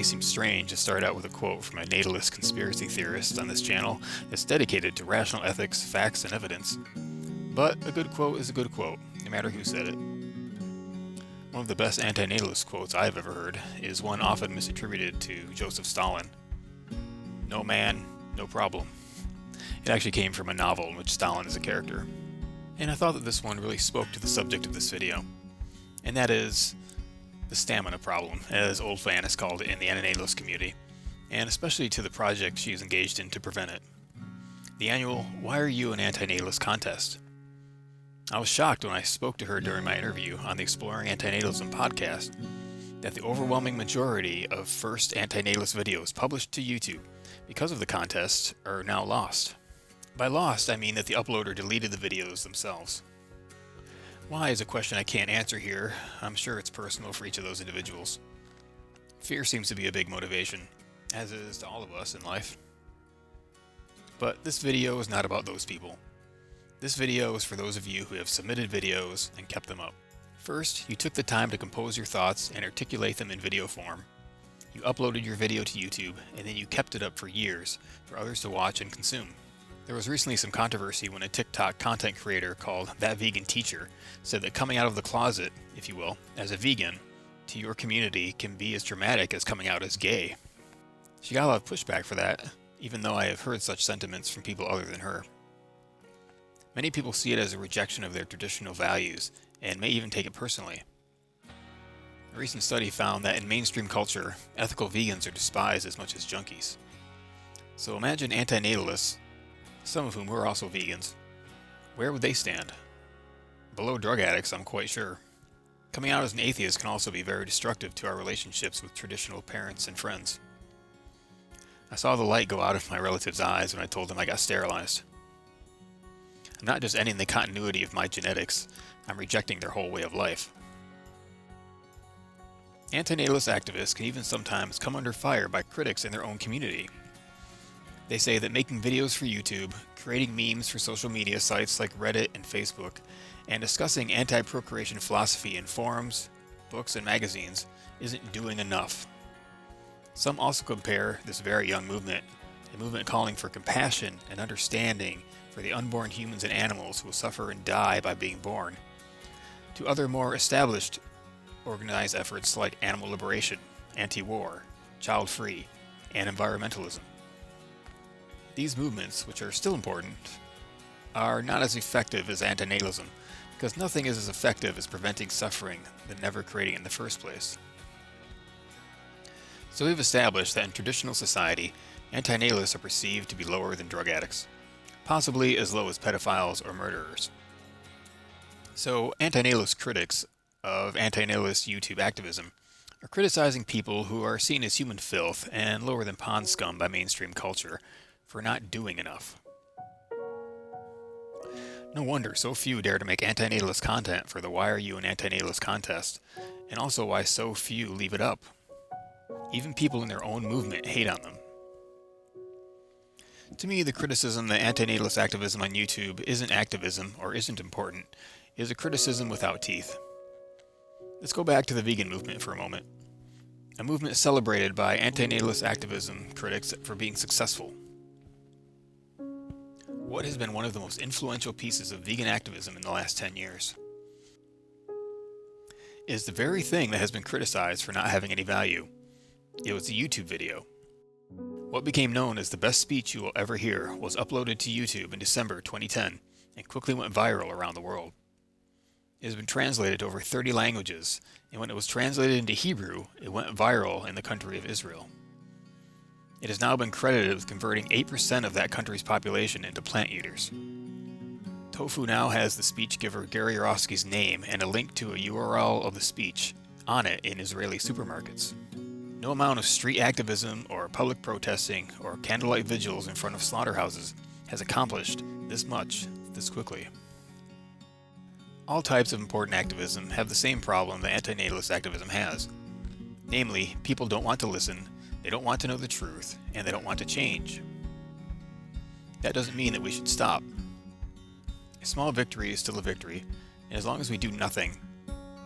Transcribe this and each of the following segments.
may seem strange to start out with a quote from a natalist conspiracy theorist on this channel that's dedicated to rational ethics, facts, and evidence, but a good quote is a good quote, no matter who said it. One of the best antinatalist quotes I've ever heard is one often misattributed to Joseph Stalin. "No man, no problem." It actually came from a novel in which Stalin is a character. And I thought that this one really spoke to the subject of this video, and that is the stamina problem, as Old Fan has called it in the antinatalist community, and especially to the project she is engaged in to prevent it. The annual "Why Are You an Antinatalist" contest. I was shocked when I spoke to her during my interview on the Exploring Antinatalism podcast that the overwhelming majority of first antinatalist videos published to YouTube because of the contest are now lost. By lost, I mean that the uploader deleted the videos themselves. Why is a question I can't answer here. I'm sure it's personal for each of those individuals. Fear seems to be a big motivation, as it is to all of us in life. But this video is not about those people. This video is for those of you who have submitted videos and kept them up. First, you took the time to compose your thoughts and articulate them in video form. You uploaded your video to YouTube, and then you kept it up for years for others to watch and consume. There was recently some controversy when a TikTok content creator called That Vegan Teacher said that coming out of the closet, if you will, as a vegan, to your community can be as dramatic as coming out as gay. She got a lot of pushback for that, even though I have heard such sentiments from people other than her. Many people see it as a rejection of their traditional values, and may even take it personally. A recent study found that in mainstream culture, ethical vegans are despised as much as junkies. So imagine antinatalists, some of whom were also vegans. Where would they stand? Below drug addicts, I'm quite sure. Coming out as an atheist can also be very destructive to our relationships with traditional parents and friends. I saw the light go out of my relative's eyes when I told them I got sterilized. I'm not just ending the continuity of my genetics, I'm rejecting their whole way of life. Antinatalist activists can even sometimes come under fire by critics in their own community. They say that making videos for YouTube, creating memes for social media sites like Reddit and Facebook, and discussing anti-procreation philosophy in forums, books, and magazines isn't doing enough. Some also compare this very young movement, a movement calling for compassion and understanding for the unborn humans and animals who will suffer and die by being born, to other more established organized efforts like animal liberation, anti-war, child-free, and environmentalism. These movements, which are still important, are not as effective as antinatalism, because nothing is as effective as preventing suffering than never creating it in the first place. So we've established that in traditional society, antinatalists are perceived to be lower than drug addicts, possibly as low as pedophiles or murderers. So antinatalist critics of antinatalist YouTube activism are criticizing people who are seen as human filth and lower than pond scum by mainstream culture for not doing enough. No wonder so few dare to make antinatalist content for the Why Are You an Antinatalist contest, and also why so few leave it up. Even people in their own movement hate on them. To me, the criticism that antinatalist activism on YouTube isn't activism or isn't important is a criticism without teeth. Let's go back to the vegan movement for a moment. A movement celebrated by antinatalist activism critics for being successful. What has been one of the most influential pieces of vegan activism in the last 10 years? It is the very thing that has been criticized for not having any value. It was a YouTube video. What became known as the best speech you will ever hear was uploaded to YouTube in December 2010 and quickly went viral around the world. It has been translated to over 30 languages, and when it was translated into Hebrew, it went viral in the country of Israel. It has now been credited with converting 8% of that country's population into plant eaters. Tofu now has the speech giver Gary Yourofsky's name and a link to a URL of the speech on it in Israeli supermarkets. No amount of street activism or public protesting or candlelight vigils in front of slaughterhouses has accomplished this much this quickly. All types of important activism have the same problem that antinatalist activism has. Namely, people don't want to listen, they don't want to know the truth, and they don't want to change. That doesn't mean that we should stop. A small victory is still a victory, and as long as we do nothing,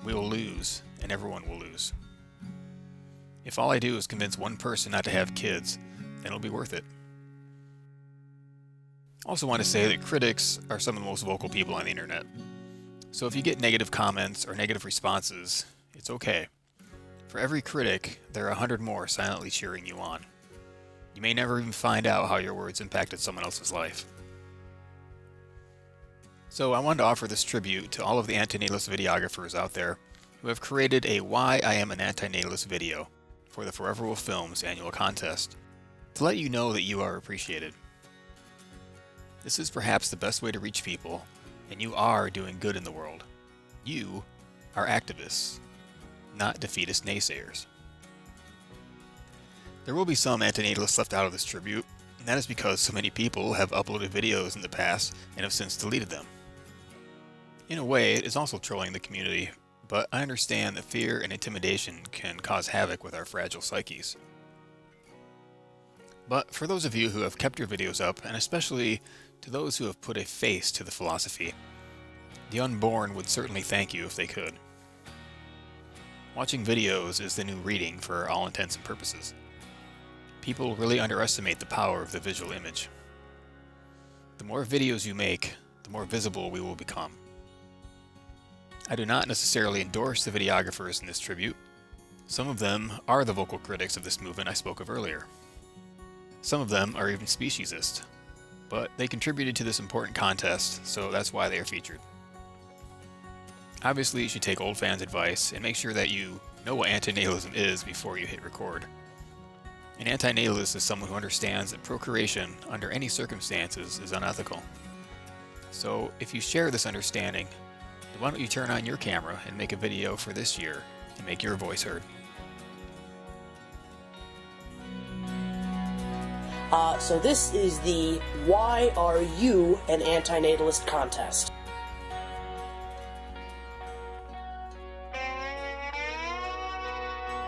we will lose, and everyone will lose. If all I do is convince one person not to have kids, then it'll be worth it. I also want to say that critics are some of the most vocal people on the internet. So if you get negative comments or negative responses, it's okay. For every critic, there are 100 more silently cheering you on. You may never even find out how your words impacted someone else's life. So I wanted to offer this tribute to all of the antinatalist videographers out there who have created a Why I Am an Antinatalist video for the ForeverWolfFilms annual contest, to let you know that you are appreciated. This is perhaps the best way to reach people, and you are doing good in the world. You are activists, not defeatist naysayers. There will be some antinatalists left out of this tribute, and that is because so many people have uploaded videos in the past and have since deleted them. In a way, it is also trolling the community, but I understand that fear and intimidation can cause havoc with our fragile psyches. But for those of you who have kept your videos up, and especially to those who have put a face to the philosophy, the unborn would certainly thank you if they could. Watching videos is the new reading for all intents and purposes. People really underestimate the power of the visual image. The more videos you make, the more visible we will become. I do not necessarily endorse the videographers in this tribute. Some of them are the vocal critics of this movement I spoke of earlier. Some of them are even speciesist, but they contributed to this important contest, so that's why they are featured. Obviously, you should take old fans' advice and make sure that you know what antinatalism is before you hit record. An antinatalist is someone who understands that procreation, under any circumstances, is unethical. So, if you share this understanding, then why don't you turn on your camera and make a video for this year to make your voice heard? So this is the Why Are You an Antinatalist contest.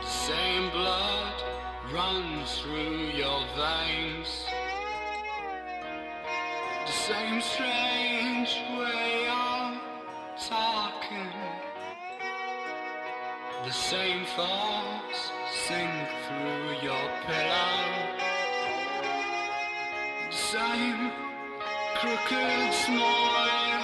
Same blood runs through your veins. The same strange way of talking. The same thoughts sink through your pillow. The same crooked smile